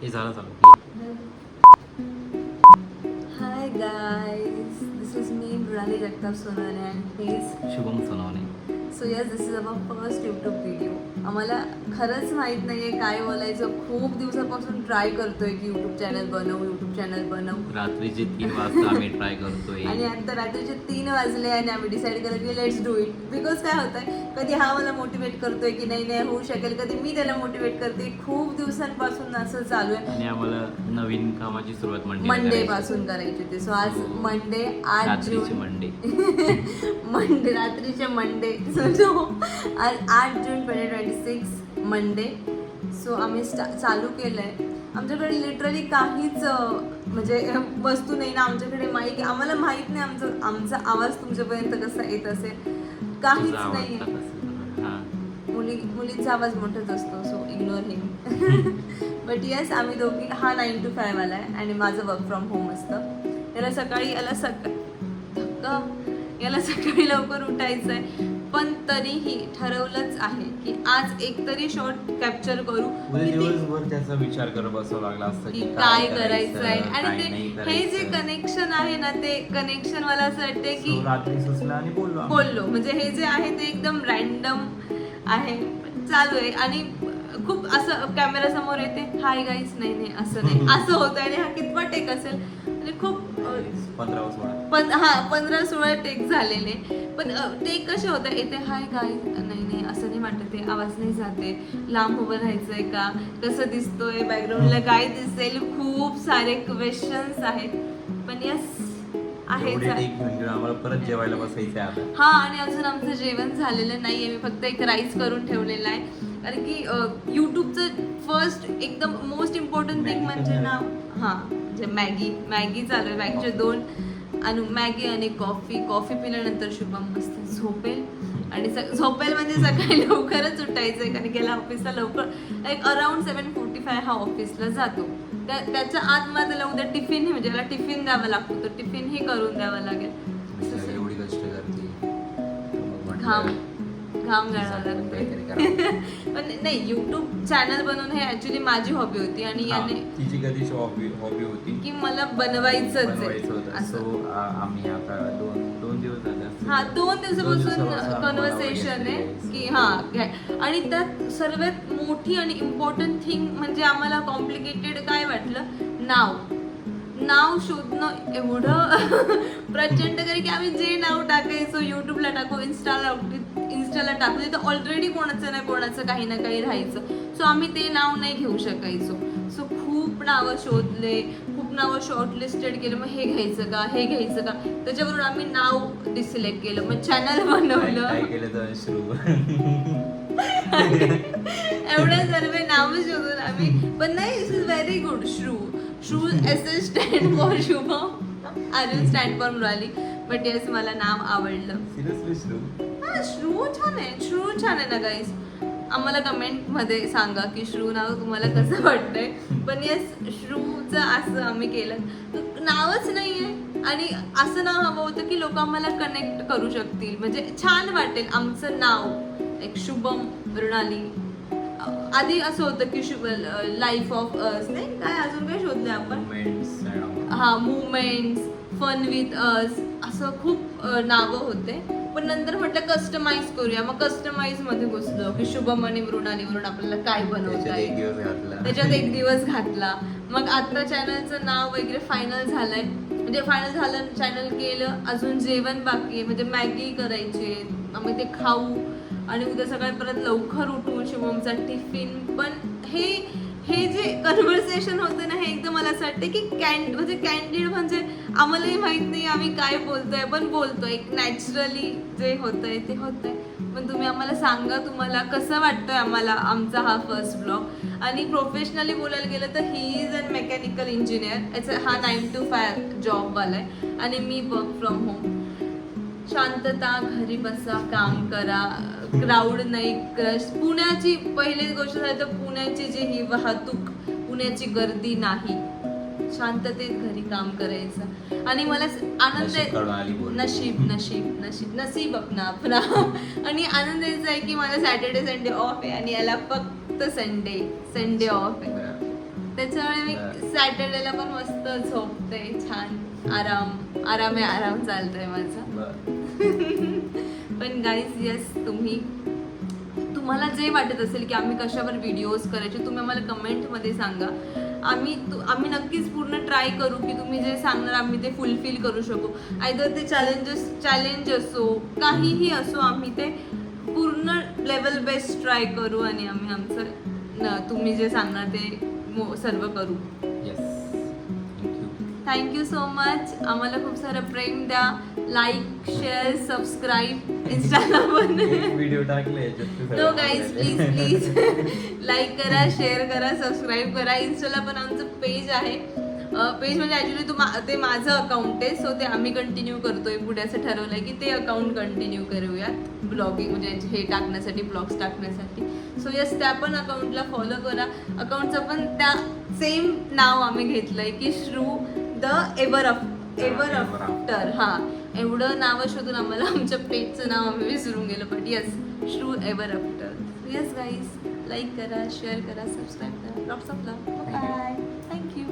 हे झालं चालू. Hi guys, this is me Mrunali Jagtap Sonawane and please Shubham Sonawane. So yes, this is our first YouTube video. आम्हाला खरंच माहीत नाही आहे काय बोलायचं. खूप दिवसापासून ट्राय करतोय की यूट्यूब चॅनल बनव. रात्रीचे 3 वाजता आम्ही ट्राय करतोय. आणि आता रात्रीचे 3 वाजले आणि आम्ही डिसाईड केलं की लेट्स डू इट. बिकॉज काय होतंय, कधी हा मला मोटिवेट करतोय की नाही होऊ शकेल, कधी मी त्याला मोटिवेट करते. खूप दिवसांपासून असं चालू आहे. आणि आम्हाला नवीन कामाची सुरुवात मंडे पासून करायची होती. सो आज मंडे 8 जून मंडे रात्रीचे मंडे आज 8 जून 2026 मंडे. सो आम्ही चालू केलं आहे. आमच्याकडे लिटरली काहीच म्हणजे वस्तू नाही ना. आमच्याकडे माईक, आम्हाला माहीत नाही आमचा आवाज तुमच्यापर्यंत कसा येत असेल. काहीच नाही आहे. मुलींचा आवाज मोठाच असतो, so ignore him. But yes, आम्ही दोघी, हा 9 to 5 वाला आहे आणि माझं वर्क फ्रॉम होम असतं. याला सकाळी लवकर उठायचं आहे. पण तरीही ठरवलंच आहे की आज एकतरी शॉट कॅप्चर करू. दिवसभर त्याचा विचार करत बसावं लागला असतं की काय करायचं आहे. आणि ते हे जे कनेक्शन आहे ना, ते कनेक्शन मला असं वाटतंय की रात्री सुचलं आणि बोललो. म्हणजे हे जे आहे ते एकदम रॅन्डम आहे, चालू आहे. आणि खूप असं कॅमेरा समोर येते, हाय गाईज, नाही असं नाही, असं होतं. आणि हा कितवा टेक असेल, म्हणजे खूप 15-16 टेक झालेले. पण टेक कसे होतं, येते हाय गाईज, नाही असं नाही वाटत आहे, आवाज नाही जाते, लांब उभं राहायचंय का, कसं दिसतोय, बॅकग्राऊंडला काय दिसेल, खूप सारे क्वेश्चन्स आहेत. पण यस आहे. आम्हाला परत जेवायला बसायचं आहे आता. हा, आणि अजून आमचं जेवण झालेलं नाहीये. मी फक्त एक राईस करून ठेवलेला आहे. कारण की यूट्यूबचं फर्स्ट एकदम मोस्ट इम्पॉर्टंट थिंग म्हणजे ना, म्हणजे मॅगी चालू आहे. मॅगीचे 2 आणि मॅगी आणि कॉफी पिल्यानंतर शुभम मस्त झोपेल. आणि झोपेल म्हणजे सकाळी लवकरच उठायचंय, कारण की याला ऑफिसला लवकर लाईक अराउंड 7:45 हा ऑफिसला जातो. त्याच्या आत मला त्याला उद्या टिफिन, म्हणजे याला टिफिन द्यावा लागतो, तर टिफिनही करून द्यावा लागेल. एवढी कष्ट करते, घाम गाळावा लागतोय. पण नाही, युट्यूब चॅनल बनवणं हे ऍक्च्युली माझी हॉबी होती. आणि याने तिची कधीच हॉबी होती की मला बनवायचंच आहे. सो आम्ही आता 2 दिवस झाले. 2 दिवसापासून कन्व्हर्सेशन आहे की आणि त्यात सर्वात मोठी आणि इम्पॉर्टंट थिंग म्हणजे आम्हाला कॉम्प्लिकेटेड काय वाटलं, नाव शोधणं एवढं प्रचंड. कारण की आम्ही जे नाव टाकायचो, युट्यूबला टाकू, इन्स्टाला टाकू, तिथं ऑलरेडी कोणाचं ना कोणाचं काही ना काही राहायचं. सो आम्ही ते नाव नाही घेऊ शकायचो. सो खूप नावं शोधले, खूप नावं शॉर्टलिस्टेड केलं. मग हे घ्यायचं का, त्याच्यावरून आम्ही नाव डिसिलेक्ट केलं, मग चॅनल बनवलं. एवढ्या सर्व नावं शोधून आम्ही, पण नाही, दिस इज व्हेरी गुड. श्रू SS stand for Shubham, Aryan stand for Mrunali. But yes, मला नाव आवडलं. श्रू छान आहे ना गाईज. आम्हाला कमेंट मध्ये सांगा की श्रू नाव तुम्हाला कसं वाटतंय. पण येस, श्रूचं असं आम्ही केलं. नावच नाहीये आणि असं नाव हवं होतं की लोक आम्हाला कनेक्ट करू शकतील, म्हणजे छान वाटेल आमचं नाव. एक शुभम मृणाली. आधी असं होतं की लाईफ ऑफ अस, नाही काय अजून काय शोधलंय आपण, मुवमेंट्स, फन विथ अस, असं खूप नावं होते. पण नंतर म्हटलं कस्टमाइज करूया. मग कस्टमाइज मध्ये घुसलो की शुभम आणि मृणालीवरून आपल्याला काय बनवता येईल. त्याच्यात 1 दिवस घातला. मग आता चॅनलचं नाव वगैरे फायनल झालंय. म्हणजे फायनल झालं, चॅनल केलं, अजून जेवण बाकी आहे. म्हणजे मॅगी करायची, आम्ही ते खाऊ आणि उद्या सकाळी परत लवकर उठून शुभमचा टिफिन. पण हे जे कन्व्हर्सेशन होतं ना, हे एकदम मला असं वाटतं की कॅन्डिड म्हणजे आम्हालाही माहित नाही आम्ही काय बोलतोय, पण बोलतोय. एक नॅचरली जे होतंय ते होतंय. पण तुम्ही आम्हाला सांगा, तुम्हाला कसं वाटतंय आम्हाला आमचा हा फर्स्ट ब्लॉग. आणि प्रोफेशनली बोलायला गेलं तर he is an mechanical engineer. हा 9 to 5 जॉबवाला आहे आणि मी वर्क फ्रॉम होम. शांतता, घरी बसा, काम करा, क्राऊड नाही, क्रश. पुण्याची पहिली गोष्ट झाली तर पुण्याची जी ही वाहतूक, पुण्याची गर्दी नाही, शांततेत घरी काम करायचं. आणि मला आनंद आहे, नशीब आपला. आणि आनंद यायचा आहे की मला सॅटर्डे संडे ऑफ आहे आणि याला फक्त संडे ऑफ आहे. त्याच्यामुळे मी सॅटर्डेला पण मस्त झोपते छान आराम चालतोय माझा. पण गाईज येस, तुम्हाला जे वाटत असेल की आम्ही कशावर व्हिडिओज करायचे तुम्ही आम्हाला कमेंटमध्ये सांगा. आम्ही नक्कीच पूर्ण ट्राय करू की तुम्ही जे सांगणार आम्ही ते फुलफिल करू शकू. आयदर ते चॅलेंज असो काहीही असो, आम्ही ते पूर्ण लेवल बेस्ट ट्राय करू आणि आम्ही आमचं तुम्ही जे सांगणार ते सर्व करू. Thank you so much. आम्हाला खूप सारं प्रेम द्या. लाईक शेअर सबस्क्राईब इंस्टाला पण व्हिडिओ टाकले. नो गाईज प्लीज लाईक करा, शेअर करा, सबस्क्राईब करा. इंस्टाला पण आमचं पेज आहे. पेज म्हणजे ॲक्च्युली ते माझं अकाउंट आहे, सो ते आम्ही कंटिन्यू करतोय. पुढे असं ठरवलंय की ते अकाउंट कंटिन्यू करूयात ब्लॉगिंग म्हणजे हे टाकण्यासाठी, ब्लॉग्स टाकण्यासाठी. सो यस, त्या पण अकाउंटला फॉलो करा. अकाउंटचं पण त्या सेम नाव आम्ही घेतलंय की श्रू द एव्हर आफ्टर. हां, एवढं नावं शोधून आम्हाला आमच्या पेजचं नाव आम्ही विसरून गेलो. बट यस, श्रू ever after. Yes guys, like करा, शेअर करा, सबस्क्राईब करा. Lots of love. Bye. Thank you.